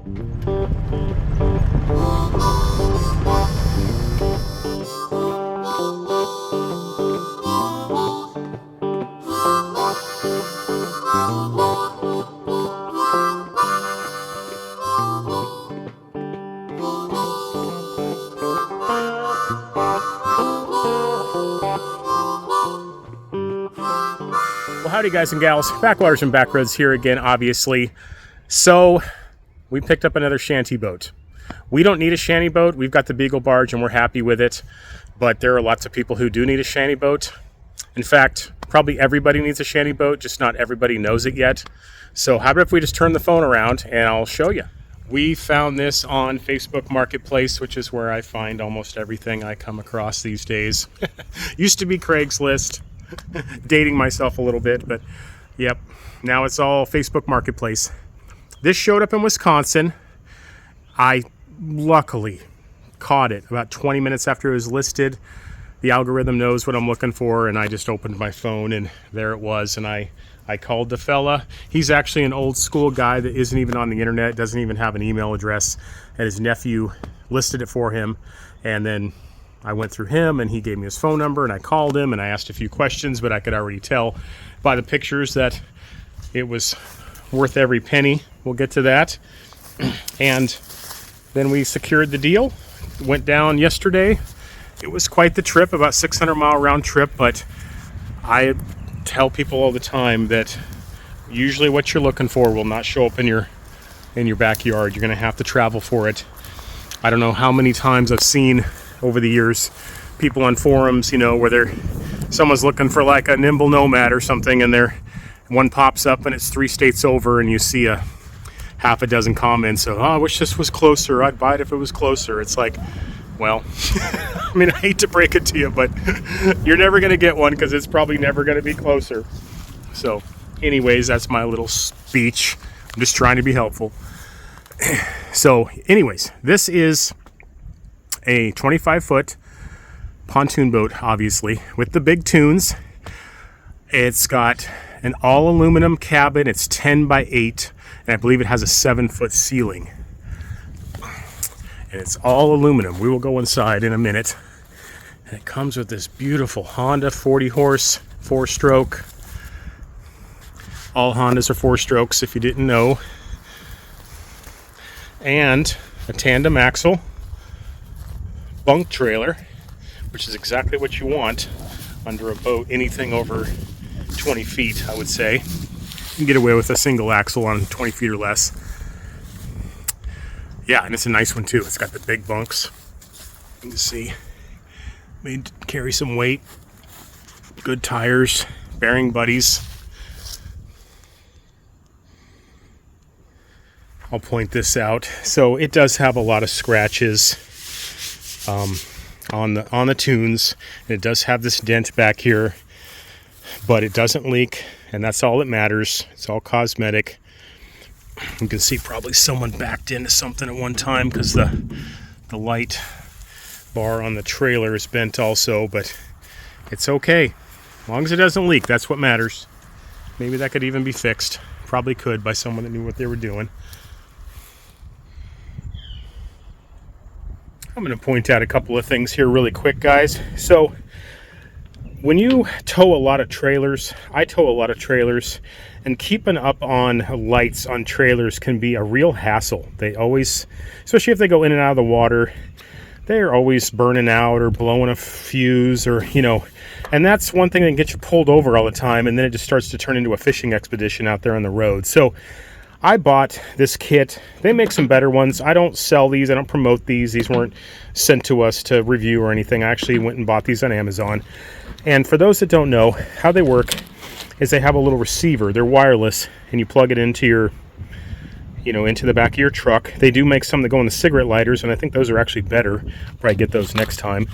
Well, howdy guys and gals, backwaters and backroads here again, obviously. So, we picked up another shanty boat. We don't need a shanty boat, we've got the Beagle barge and we're happy with it. But there are lots of people who do need a shanty boat. In fact, probably everybody needs a shanty boat, just not everybody knows it yet. So how about if we just turn the phone around and I'll show you. We found this on Facebook Marketplace, which is where I find almost everything I come across these days. Used to be Craigslist. Dating myself a little bit, but yep, now it's all Facebook Marketplace. This showed up in Wisconsin. I luckily caught it about 20 minutes after it was listed. The algorithm knows what I'm looking for, and I just opened my phone and there it was, and I called the fella. He's actually an old school guy that isn't even on the internet, doesn't even have an email address, and his nephew listed it for him, and then I went through him and he gave me his phone number and I called him and I asked a few questions, but I could already tell by the pictures that it was worth every penny. We'll get to that. And then we secured the deal. Went down yesterday. It was quite the trip, about 600-mile round trip, but I tell people all the time that usually what you're looking for will not show up in your backyard. You're going to have to travel for it. I don't know how many times I've seen over the years people on forums, where someone's looking for like a nimble nomad or something, and one pops up and it's 3 states over, and you see a half a dozen comments. So, I wish this was closer. I'd buy it if it was closer. It's like, well, I mean, I hate to break it to you, but you're never going to get one because it's probably never going to be closer. So, anyways, that's my little speech. I'm just trying to be helpful. So, anyways, this is a 25-foot pontoon boat, obviously, with the big tunes. It's got an all-aluminum cabin. It's 10 by 8, and I believe it has a 7-foot ceiling. And it's all aluminum. We will go inside in a minute. And it comes with this beautiful Honda 40-horse 4-stroke. All Hondas are 4-strokes, if you didn't know. And a tandem axle. Bunk trailer, which is exactly what you want under a boat, anything over 20 feet, I would say. You can get away with a single axle on 20 feet or less. Yeah, and it's a nice one too. It's got the big bunks. You can see, made to carry some weight. Good tires, bearing buddies. I'll point this out. So it does have a lot of scratches on the tunes. It does have this dent back here, but it doesn't leak, and that's all that matters. It's all cosmetic. You can see probably someone backed into something at one time because the light bar on the trailer is bent also, but it's okay. As long as it doesn't leak, that's what matters. Maybe that could even be fixed. Probably could by someone that knew what they were doing. I'm going to point out a couple of things here really quick, guys. So when you tow a lot of trailers, I tow a lot of trailers, and keeping up on lights on trailers can be a real hassle. They always, especially if they go in and out of the water, they're always burning out or blowing a fuse, or and that's one thing that can get you pulled over all the time, and then it just starts to turn into a fishing expedition out there on the road. So I bought this kit. They make some better ones. I don't sell these. I don't promote these. These weren't sent to us to review or anything. I actually went and bought these on Amazon. And for those that don't know, how they work is they have a little receiver. They're wireless, and you plug it into your, into the back of your truck. They do make some that go in the cigarette lighters, and I think those are actually better. Probably get those next time.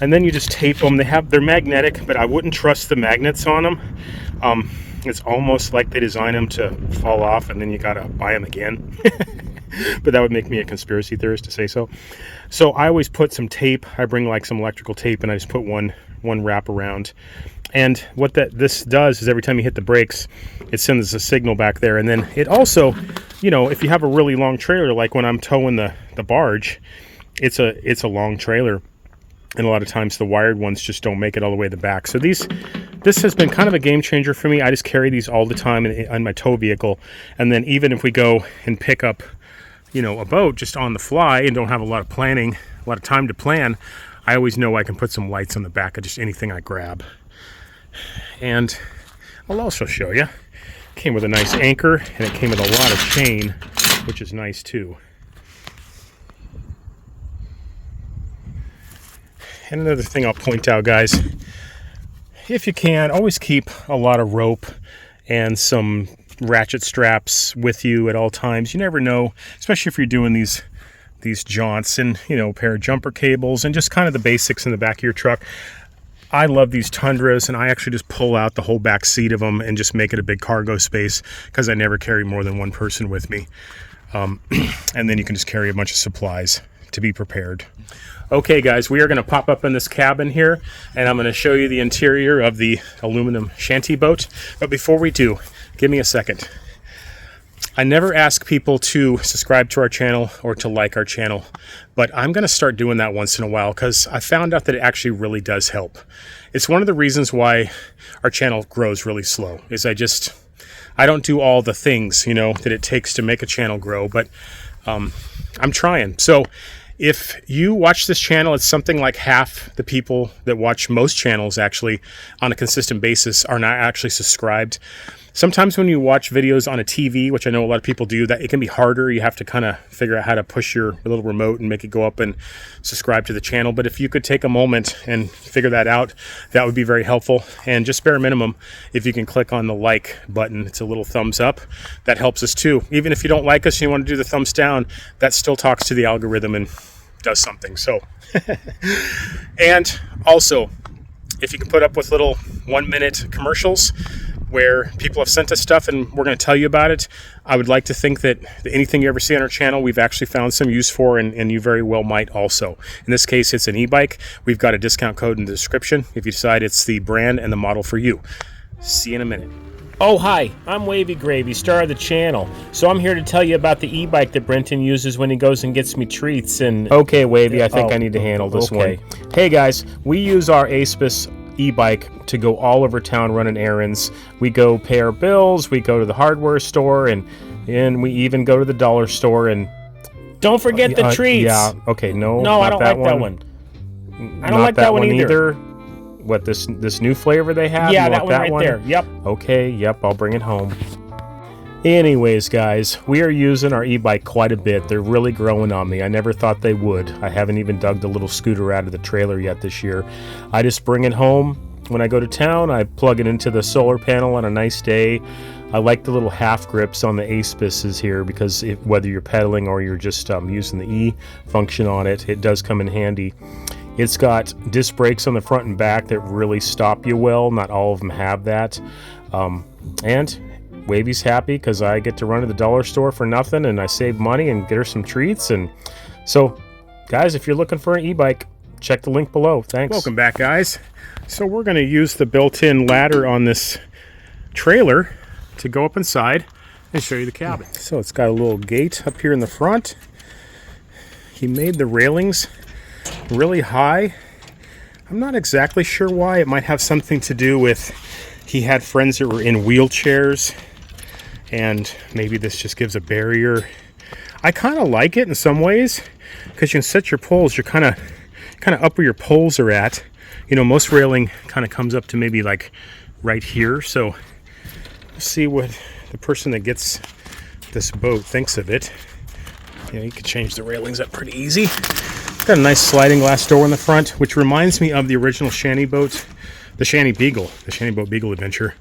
And then you just tape them. They're magnetic, but I wouldn't trust the magnets on them. It's almost like they design them to fall off and then you gotta buy them again. But that would make me a conspiracy theorist to say so. So I always put some tape. I bring like some electrical tape, and I just put one wrap around. And what this does is every time you hit the brakes, it sends a signal back there. And then it also, you know, if you have a really long trailer, like when I'm towing the barge, it's a long trailer. And a lot of times the wired ones just don't make it all the way to the back. So this has been kind of a game changer for me. I just carry these all the time on my tow vehicle. And then even if we go and pick up, you know, a boat just on the fly and don't have a lot of planning, a lot of time to plan, I always know I can put some lights on the back of just anything I grab. And I'll also show you. Came with a nice anchor, and it came with a lot of chain, which is nice too. And another thing I'll point out, guys, if you can, always keep a lot of rope and some ratchet straps with you at all times. You never know, especially if you're doing these jaunts, and, you know, a pair of jumper cables and just kind of the basics in the back of your truck. I love these Tundras, and I actually just pull out the whole back seat of them and just make it a big cargo space because I never carry more than one person with me. And then you can just carry a bunch of supplies to be prepared. Okay, guys, we are going to pop up in this cabin here, and I'm going to show you the interior of the aluminum shanty boat. But before we do, give me a second. I never ask people to subscribe to our channel or to like our channel, but I'm going to start doing that once in a while because I found out that it actually really does help. It's one of the reasons why our channel grows really slow, is I don't do all the things, you know, that it takes to make a channel grow, but I'm trying. So if you watch this channel, it's something like half the people that watch most channels actually on a consistent basis are not actually subscribed. Sometimes when you watch videos on a TV, which I know a lot of people do, that it can be harder. You have to kind of figure out how to push your little remote and make it go up and subscribe to the channel. But if you could take a moment and figure that out, that would be very helpful. And just bare minimum, if you can click on the like button, it's a little thumbs up. That helps us too. Even if you don't like us and you want to do the thumbs down, that still talks to the algorithm and does something. So, and also, if you can put up with little 1-minute commercials where people have sent us stuff and we're going to tell you about it, I would like to think that anything you ever see on our channel, we've actually found some use for, and you very well might also. In this case, it's an e-bike. We've got a discount code in the description if you decide it's the brand and the model for you. See you in a minute. Oh, hi, I'm Wavy Gravy, star of the channel. So I'm here to tell you about the e-bike that Brenton uses when he goes and gets me treats. And okay, Wavy, I think I need to handle this one. Hey guys, we use our Aipas e-bike to go all over town running errands. We go pay our bills, we go to the hardware store, and we even go to the dollar store. And don't forget the treats. Yeah, okay, no, I don't like that one. I don't like that one either. What, this new flavor they have? Yeah, that one right there. Yep. Okay, yep, I'll bring it home. Anyways, guys, we are using our e-bike quite a bit. They're really growing on me. I never thought they would. I haven't even dug the little scooter out of the trailer yet this year. I just bring it home when I go to town. I plug it into the solar panel on a nice day. I like the little half grips on the Aipas here because whether you're pedaling or you're just using the E function on it, it does come in handy. It's got disc brakes on the front and back that really stop you well. Not all of them have that. And Wavy's happy because I get to run to the dollar store for nothing and I save money and get her some treats. And so, guys, if you're looking for an e-bike, check the link below. Thanks. Welcome back, guys. So we're going to use the built-in ladder on this trailer to go up inside and show you the cabin. So it's got a little gate up here in the front. He made the railings really high. I'm not exactly sure why. It might have something to do with he had friends that were in wheelchairs, and maybe this just gives a barrier. I kind of like it in some ways because you can set your poles. You're kind of up where your poles are at. You know, most railing kind of comes up to maybe like right here. So let's see what the person that gets this boat thinks of it. You know, you can change the railings up pretty easy. Got a nice sliding glass door in the front, which reminds me of the original Shanty boat, the Shanty Beagle, the Shanty Boat Beagle Adventure.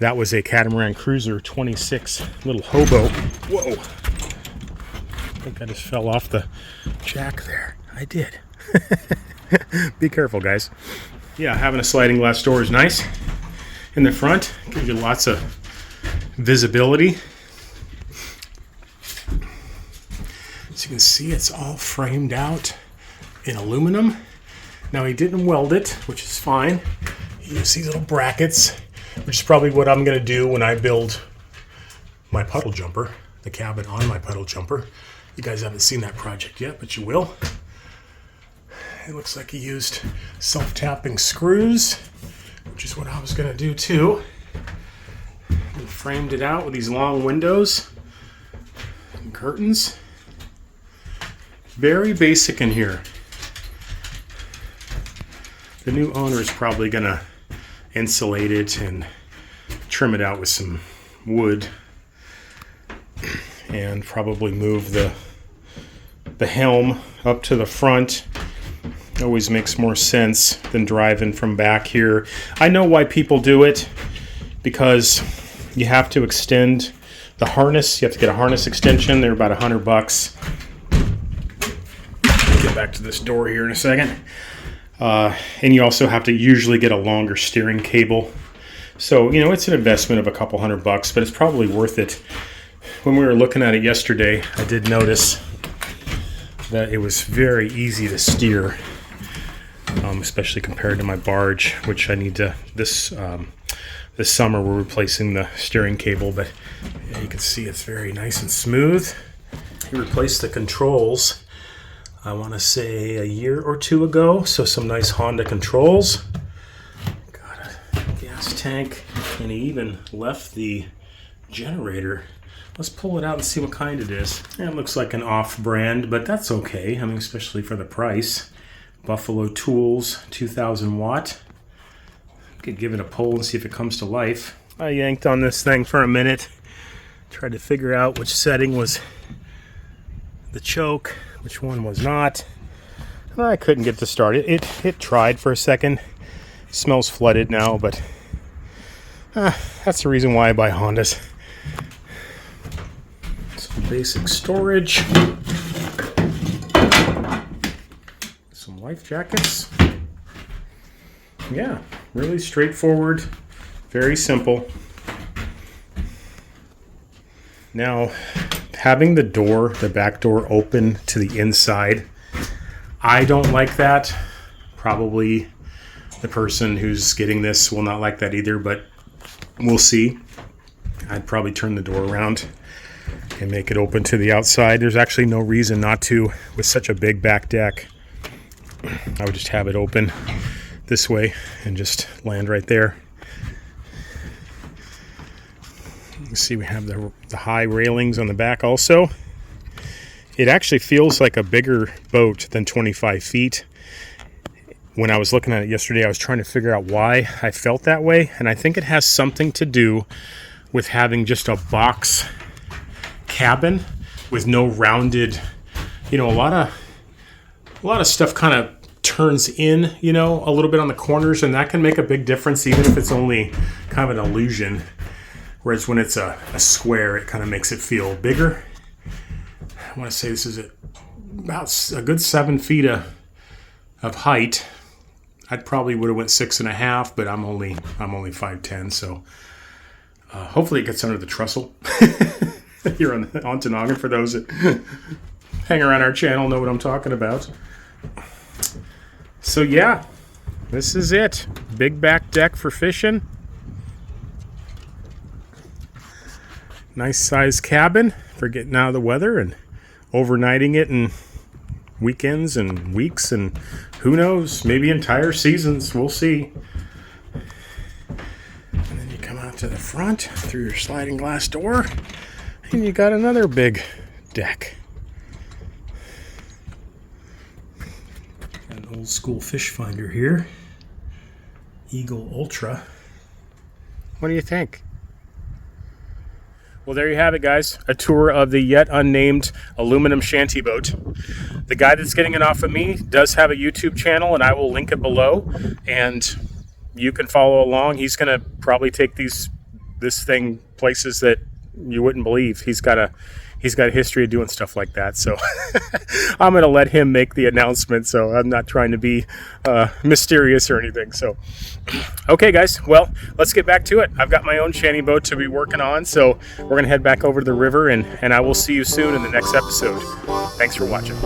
That was a catamaran cruiser 26 little hobo. Whoa! I think I just fell off the jack there. I did. Be careful, guys. Yeah, having a sliding glass door is nice. In the front, gives you lots of visibility. As you can see, it's all framed out in aluminum. Now, he didn't weld it, which is fine. You see little brackets, which is probably what I'm going to do when I build my puddle jumper, the cabin on my puddle jumper. You guys haven't seen that project yet, but you will. It looks like he used self-tapping screws, which is what I was going to do too. And framed it out with these long windows and curtains. Very basic in here. The new owner is probably going to insulate it and trim it out with some wood and probably move the helm up to the front. Always makes more sense than driving from back here. I know why people do it, because you have to extend the harness. You have to get a harness extension. They're about $100. Get back to this door here in a second. And you also have to usually get a longer steering cable. So, you know, it's an investment of a couple $100, but it's probably worth it. When we were looking at it yesterday, I did notice that it was very easy to steer, especially compared to my barge, which I need to, this summer we're replacing the steering cable, but yeah, you can see it's very nice and smooth. He replaced the controls, I want to say a year or two ago, so some nice Honda controls. Got a gas tank, and he even left the generator. Let's pull it out and see what kind it is. It looks like an off-brand, but that's okay. I mean, especially for the price. Buffalo Tools, 2,000 watt. Could give it a pull and see if it comes to life. I yanked on this thing for a minute. Tried to figure out which setting was the choke, which one was not. I couldn't get to start it. It tried for a second. Smells flooded now, but that's the reason why I buy Hondas. Some basic storage. Some life jackets. Yeah, really straightforward, very simple. Now, having the back door open to the inside, I don't like that. Probably the person who's getting this will not like that either, but we'll see. I'd probably turn the door around and make it open to the outside. There's actually no reason not to with such a big back deck. I would just have it open this way and just land right there. You can see we have the high railings on the back also. It actually feels like a bigger boat than 25 feet. When I was looking at it yesterday, I was trying to figure out why I felt that way, and I think it has something to do with having just a box cabin with no rounded, you know, a lot of stuff kind of turns in, you know, a little bit on the corners, and that can make a big difference even if it's only kind of an illusion. Whereas when it's a square, it kind of makes it feel bigger. I want to say this is about a good 7 feet of height. I probably would have went 6.5, but I'm only 5'10", so hopefully it gets under the trestle. Here on Tanagan, for those that hang around our channel know what I'm talking about. So yeah, this is it. Big back deck for fishing. Nice size cabin for getting out of the weather and overnighting it in weekends and weeks and who knows, maybe entire seasons. We'll see. And then you come out to the front through your sliding glass door and you got another big deck. Got an old school fish finder here. Eagle Ultra. What do you think? Well, there you have it, guys. A tour of the yet unnamed aluminum shanty boat. The guy that's getting it off of me does have a YouTube channel, and I will link it below. And you can follow along. He's going to probably take this thing places that you wouldn't believe. He's got a history of doing stuff like that. So I'm going to let him make the announcement. So I'm not trying to be mysterious or anything. So, okay, guys. Well, let's get back to it. I've got my own shanty boat to be working on. So we're going to head back over to the river, and I will see you soon in the next episode. Thanks for watching.